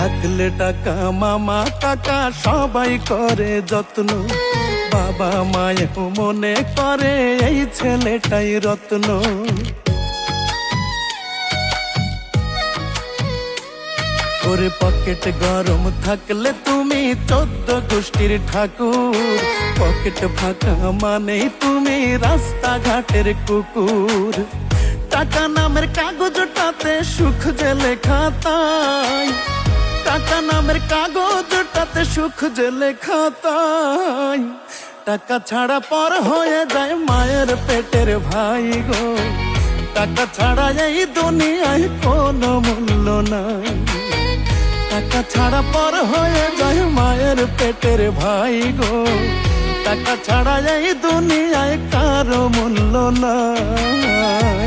থাকলে টাকা মামা কাকা সবাই করে যত্ন, বাবা মায়েও মনে করে এই ছেলেটাই রত্ন। ওরে পকেট গরম থাকলে তুমি 14 গোষ্ঠীর ঠাকুর, পকেট ফাঁকা মানে তুমি রাস্তাঘাটের কুকুর। টাকা নামের কাগজটাতে সুখ যে লেখা তাই, টাকা নামের কাগজটাতে সুখ যে লেখা তাই। টাকা ছাড়া পর হয়ে যায় মায়ের পেটের ভাই গো, টাকা ছাড়া এই দুনিয়ায় কোনো মূল্য নাই। টাকা ছাড়া পর হয়ে যায় মায়ের পেটের ভাই গো, টাকা ছাড়া এই দুনিয়ায় কারো মূল্য নাই।